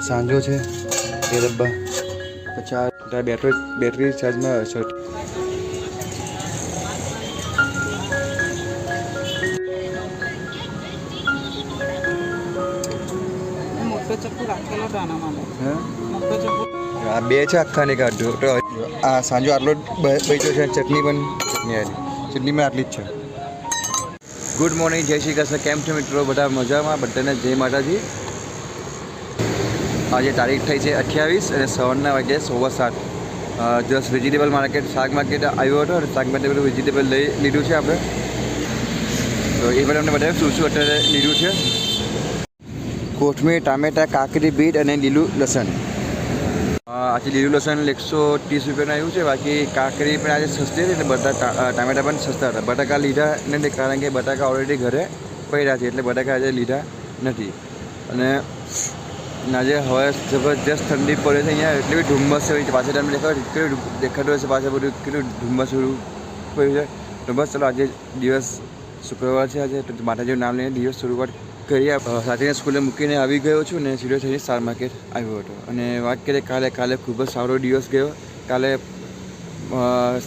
સાંજો છે એ ડબ્બા 50 બેટરી ચાર્જમાં 60 મોટો ચપ્પુ રાખેલો હતો આના માટે. હા મોટો ચપ્પુ આ બે છે આખા ને કાઢો તો આ સાંજો આટલો બચ્યો છે. ચટણી ચટણીમાં આટલી જ છે. ગુડ મોર્નિંગ, જય શ્રી કૃષ્ણ. કેમ છો મિત્રો? બધા મજામાં? બધાને જય માતાજી. આજે તારીખ થઈ છે 28 અને સવારના વાગ્યે 7:15. જસ્ટ વેજીટેબલ માર્કેટ, શાક માર્કેટ આવ્યો હતો અને શાક માર્કેટ બધું વેજીટેબલ લઈ લીધું છે આપણે. તો એ પણ અમને બધાએ શું શું અત્યારે લીધું છે. કોથમીર, ટામેટાં, કાકડી, બીટ અને લીલું લસણ. આજે લીલું લસણ 130 રૂપિયાનું આવ્યું છે. બાકી કાકડી પણ આજે સસ્તી હતી અને ટામેટા પણ સસ્તા હતા. બટાકા લીધા નથી કારણ કે બટાકા ઓલરેડી ઘરે પડ્યા છે એટલે બટાકા આજે લીધા નથી. અને આજે હવે જબરજસ્ત ઠંડી પડે છે અહીંયા. એટલી બધી ધુમ્મસ છે. પાછળ તમને દેખાતું હશે પાછળ બધું કેટલું ધુમ્મસ પડ્યું છે. તો બસ ચાલો આજે દિવસ શુક્રવાર છે. આજે માતાજીનું નામ લઈને દિવસ શરૂઆત કરીએ. સાથીને સ્કૂલે મૂકીને આવી ગયો છું ને સીધો થઈને શાક માર્કેટ આવ્યો હતો. અને વાત કરીએ કાલે ખૂબ જ સારો દિવસ ગયો. કાલે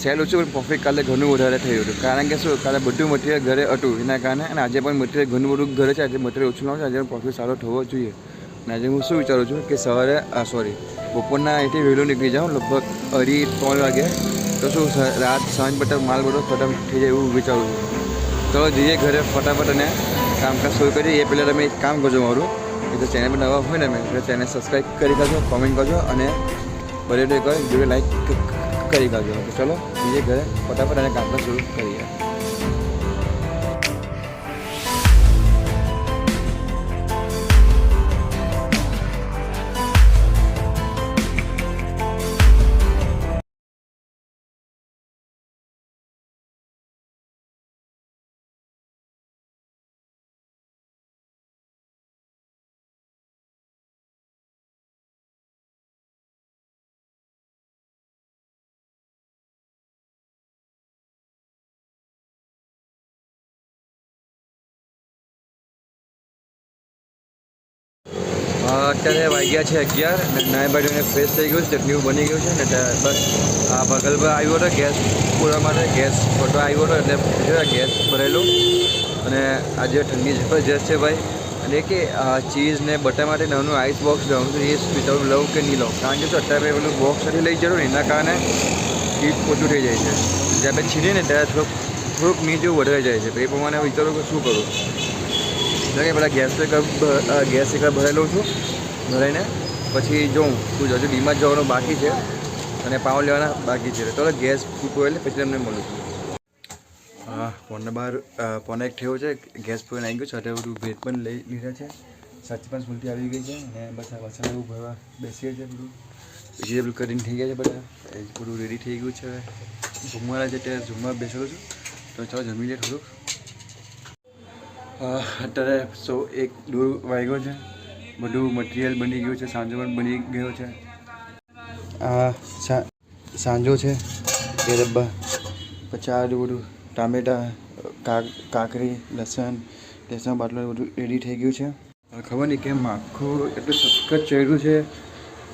સેલ ઓછું પણ પ્રોફિટ કાલે ઘણું વધારે થયું હતું. કારણ કે શું, કાલે બધું મટીરિયલ ઘરે હતું એના કારણે. અને આજે પણ મટીરિયલ ઘણું બધું ઘરે છે. આજે મટીરિયલ ઓછું ન છે. આજે પ્રોફિટ સારો થવો જોઈએ. અને આજે હું શું વિચારું છું કે સવારે બપોરના અહીંથી વહેલું નીકળી જાઉં લગભગ 2:30-3 વાગે. તો શું રાત સાંજ બટા માલ બધો ખતમ થઈ જાય એવું વિચારું છું. ચલો જઈએ ઘરે ફટાફટ અને કામકાજ શરૂ કરીએ. એ પહેલાં તમે એક કામ કરજો મારું, એ તો ચેનલ પર નવા હોય ને એટલે ચેનલ સબસ્ક્રાઈબ કરી કરજો, કોમેન્ટ કરજો અને બધે એક વિડીયો લાઈક કરી કરજો. તો ચલો જઈએ ઘરે ફટાફટ અને કામકાજ શરૂ કરીએ. અત્યારે વાગ્યા છે 11 અને નાય બાજુને ફ્રેશ થઈ ગયું છે. ચટણી બની ગયું છે ને બસ આ બગલ પર આવ્યો હતો ગેસ પૂરવા માટે. ગેસ ફોટો આવ્યો હતો એટલે ગેસ ભરેલું. અને આજે ઠંડી જબરજસ્ત છે ભાઈ. અને કે ચીઝ ને બટર માટે નાનું આઈસ બોક્સ લઉં છું. એ વિચારું લઉં કે નહીં લઉં. કારણ કે શું અત્યારે પેલું બોક્સ નથી લઈ જવું ને એના કારણે હીટ ઓછું થઈ જાય છે. જ્યારે આપણે છીણીએ ને ત્યારે થોડુંક નીચે વધારે જાય છે. તો એ પ્રમાણે વિચારું કે શું કરું. એટલે કે પેલા ગેસ એકવાર ભરાઈ લઉં છું. ભરાઈને પછી જોઉં શું હજુ ડીમાં જવાનું બાકી છે અને પાઉં લેવાના બાકી છે. ચલો ગેસ ફૂટો એટલે પછી તમને મળું છું. ફોનને બહાર કોનેક્ટ થયો છે. ગેસ પૂરો આવી ગયો છે. અત્યારે બધું ભેટ પણ લઈ લીધા છે. સાચી પણ સ્કૂલથી આવી ગઈ છે. અને બસ આ વસાણ એવું ભરવા બેસીએ છીએ. બધું વેજીટેબલ કરીને થઈ ગયા છે. બધા એ બધું રેડી થઈ ગયું છે. જમવાના છે ત્યારે જમવા બેસેલો છું. તો ચાલો જમી લે થોડુંક. અત્યારે 1:30 વાગ્યો છે. બધું મટીરિયલ બની ગયું છે. સાંજો પણ બની ગયો છે. સાંજો છે એ ડબ્બા 50 બધું ટામેટાં, કાકડી, લસણ બાટલો બધું રેડી થઈ ગયું છે. ખબર નહીં કેમ આખું એટલું સખત ચડ્યું છે.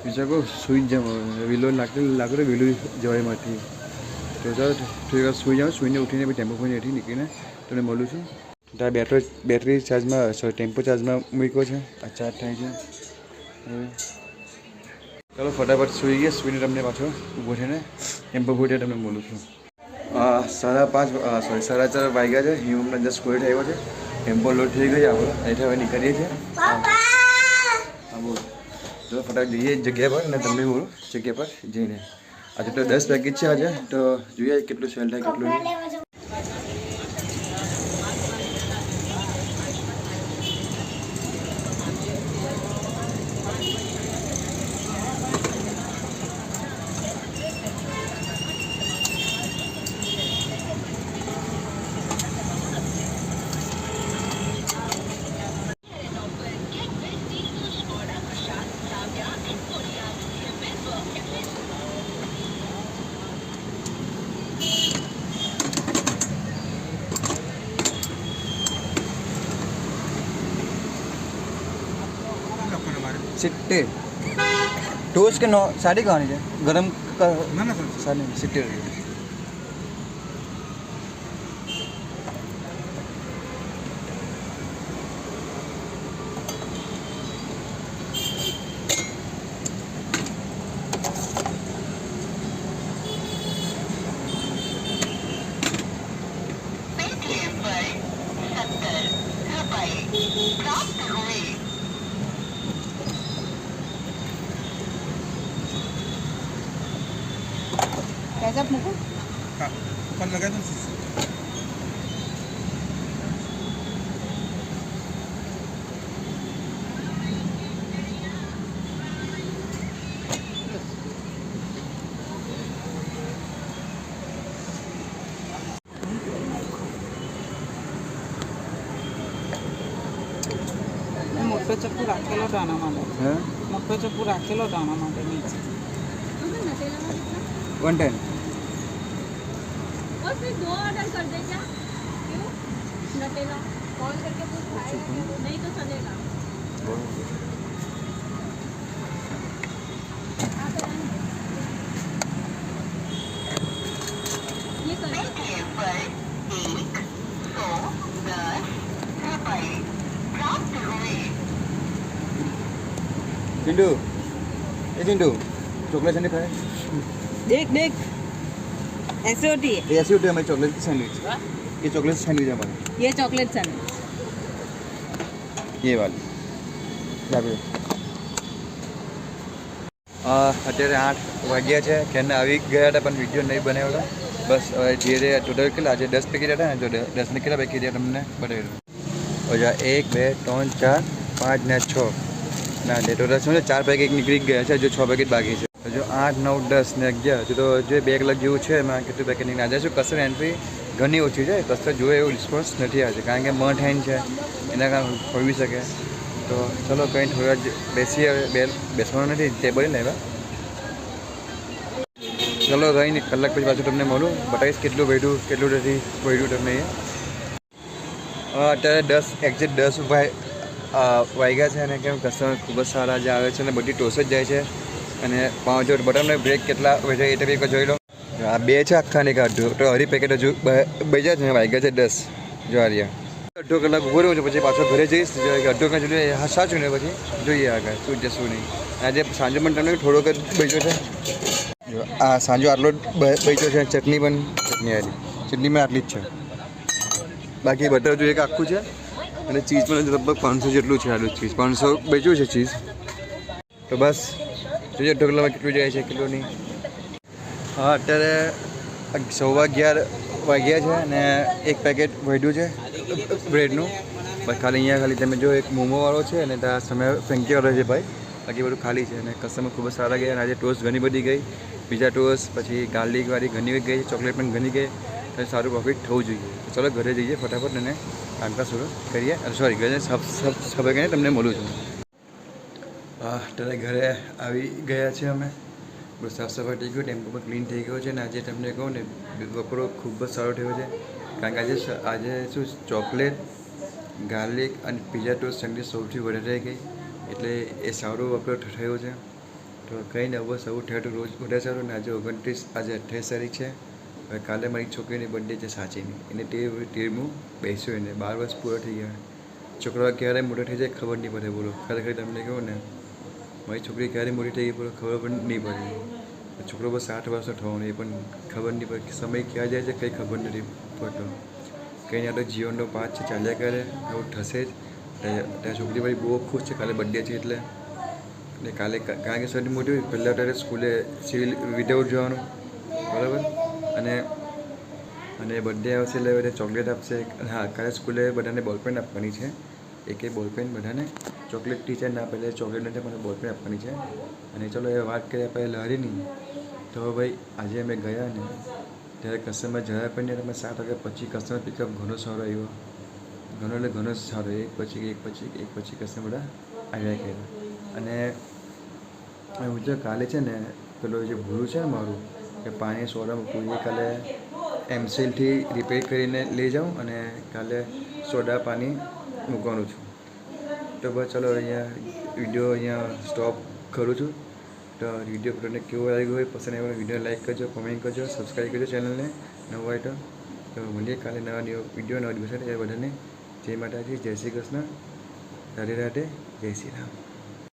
વિચાર કહું સૂઈ જ જાવ. વિલો લાગતો વિલું જવાય માંથી. તો ચાલો થોડી વાર સૂઈ જાઉં. સૂઈને ઉઠીને પછી ટેમ્પો પર હેઠી નીકળીને તમને મળું છું. ત્યાં બેટરી ચાર્જમાં ટેમ્પો ચાર્જમાં મૂક્યો છે. આ ચાર્જ થાય છે. ચાલો ફટાફટ સૂઈ ગયા. સૂઈને તમને પાછો ઊભો થઈને ટેમ્પો ભૂટે તમને બોલું છું. 4:30 વાગ્યા છે. હું હમણાં જસ્ટ સ્કૂલે આવ્યો છે. ટેમ્પો લોડ થઈ ગયો છે આપણો. અહીંથી હવે નીકળીએ છીએ. હા બોલો. ચલો ફટાફટ જઈએ જગ્યા પર અને તમને બોલું જગ્યા પર જઈને. આજે તો 10 પેકેજ છે આજે. તો જોઈએ કેટલું સેલ થાય કેટલું નહીં. સિત્તેર टोस्ट के साड़ी खानी है गरम ना ना सर साड़ी सिट्टी कैसा मुको हाँ कल लगा तो મોટો ચપ્પુ રાખેલો હતો આના માટે हाँ મોટો ચપ્પુ રાખેલો હતો આના માટે નીચે 110 और फिर 2 ऑर्डर कर दे क्या क्यों नटेला कॉल करके पूछ नहीं तो चलेगा ये कर चिंटू ये चिंटू चॉकलेट सैंडविच खाए देख देख ऐसे होती है ये ऐसी होती है हमारी चॉकलेट की सैंडविच ये चॉकलेट सैंडविच है हमारी ये चॉकलेट सैंडविच ये वाली અત્યારે 8 વાગ્યા છે ક્યારના આવી ગયા હતા પણ વિડીયો નહીં બનાવ્યો હતો બસ હવે ધીરે ટોટલ કેટલા આજે 10 પેકેટ હતા ને જો 10 ને કેટલા પેકેટ તમને બતાવી દઉં ઓજા 1 2 3 4 5 ને 6 ના ટોટલ શું છે 4 પેકેટ નીકળી ગયા છે જો 6 પેકેટ બાકી છે જો 8 9 10 ને 11 તો જે 2 કલાક જેવું છે એમાં કેટલું પેકેટ નીકળી આજે શું કસ્ટર એન્ટ્રી ઘણી ઓછી છે કસ્ટર જોઈએ એવું રિસ્પોન્સ નથી આજે કારણ કે મંથ હેન્ડ છે એના કારણે હોઈ શકે તો ચલો કંઈ થોડા બેસી હવે બેસવાનું નથી ટેબલ લાવ્યા ચલો કંઈ નહીં કલાક પછી પાછું તમને મળું બતાવીશ કેટલું વધ્યું કેટલું નથી વધ્યું તમને અત્યારે 10 એક્ઝેક્ટ 10 વાગ્યા છે અને કેમ કસ્ટમર ખૂબ જ સારા જે આવે છે અને બધી ટોસ જ જાય છે અને પાંચ બટરનો બ્રેક કેટલા વધે એ તમે જોઈ લો આ 2 છે આખા નહીં કાઢ્યું તો હરી પેકેટ હજુ બજા છે વાગ્યા છે 10 જો આ રહ્યા અડધો કલાક ઉભો રહ્યો છું પછી પાછો ઘરે જઈશ અડધો કલાક જોઈએ હા સાચું ને પછી જોઈએ આગળ શું છે શું નહીં આજે સાંજે પણ તમને થોડોક જ બચ્યો છે જો આ સાંજો આટલો બચ્યો છે ચટણી પણ ચટણીમાં આટલી જ છે બાકી બટર જોઈએ કે આખું છે અને ચીઝ પણ લગભગ 500 જેટલું છે આટલું ચીઝ 500 બચ્યું છે ચીઝ તો બસ જોઈએ અડધો કલાકમાં કેટલું જાય છે કેટલું નહીં હા અત્યારે 11:15 વાગ્યા છે અને એક પેકેટ વધ્યું છે બ્રેડનું બસ ખાલી અહીંયા ખાલી તમે જો એક મોમોવાળો છે અને ત્યાં સમય ફેંકીવાળો છે ભાઈ બાકી બધું ખાલી છે અને કસ્ટમર ખૂબ જ સારા ગયા અને આજે ટોસ્ટ ઘણી બધી ગઈ બીજા ટોસ્ટ પછી ગાર્લિકવાળી ઘણી ગઈ ચોકલેટ પણ ઘણી ગઈ તો સારું પ્રોફિટ થવું જોઈએ તો ચલો ઘરે જઈએ ફટાફટ અને કામકાજ શરૂ કરીએ સોરી ઘરે સબ કરીને તમને મળું છું અત્યારે ઘરે આવી ગયા છે અમે બધું સાફ સફાઈ થઈ ગયું ટેમ્પો પણ ક્લીન થઈ ગયો છે અને આજે તમને કહું ને બપોરો ખૂબ જ સારો થયો છે કારણ કે આજે શું ચોકલેટ ગાર્લિક અને પીઝા ટોસ્ટ સેન્ડવિચ સૌથી વધારે ગઈ એટલે એ સારો બપોરો થયો છે તો કંઈ ને બસ આવું થયું રોજ વધારે સારું ને આજે 29 આજે 28 તારીખ છે હવે કાલે મારી છોકરીની બર્થડે છે સાચીની એને તેરમું બેસ્યો એને 12 વર્ષ પૂરા થઈ ગયા છોકરો ક્યારે મોટો થઈ જાય ખબર નહીં પડે બોલો ખરેખર તમને કહું ને મારી છોકરી ક્યારે મોટી થઈ ગઈ બોલો ખબર પણ નહીં પડે છોકરો બસ 8 વર્ષનો થવાનો એ પણ ખબર નહીં પડે સમય ક્યાં જાય છે કંઈ ખબર નથી પડતો કંઈ નહીં આ તો જીવનનો પાઠ છે ચાલ્યા કરે એવું થશે જ ત્યાં છોકરી ભાઈ બહુ ખુશ છે કાલે બર્થડે છે એટલે ને કાલે કારણ કે સૌથી મોટી પહેલાં ત્યારે સ્કૂલે સિવિલ વિધાઉટ જવાનું બરાબર અને બર્થડે આવશે એટલે બધા ચોકલેટ આપશે હા કાલે સ્કૂલે બધાને બોલપેન આપવાની છે એક બોલપેન બધાને ચોકલેટ ટીચર ના પહેલાં ચોકલેટ નથી મને બોલપેન આપવાની છે અને ચલો એ વાત કરીએ આપણે લહેરીની તો ભાઈ આજે અમે ગયા ને ત્યારે કસ્ટમર જરા પણ નહીં તમે 7 વાગ્યા પછી કસ્ટમર પિકઅપ ઘણો સારો આવ્યો ઘણો એટલે ઘણો સારો એક પછી કસ્ટમર બધા આવ્યા કર્યા અને હું જો કાલે છે ને પેલો જે ભૂલું છે ને મારું કે પાણી સોડા મૂકવું એ કાલે એમસીલથી રિપેર કરીને લઈ જાઉં અને કાલે સોડા પાણી મૂકવાનું છું તો બસ ચલો અહીંયા વિડીયો અહીંયા સ્ટોપ કરું છું. તો વિડીયો તમને કેવો લાગ્યો હોય, પસંદ આવ્યો હોય વિડીયો લાઈક કરજો, કોમેન્ટ કરજો, સબસ્ક્રાઈબ કરજો ચેનલને નવો હોય તો મળીએ કાલે નવા વિડીયો નવા દિવસ. એ બધાને જય માતાજી, જય શ્રી કૃષ્ણ, રાધે રાધે, જય શ્રી રામ.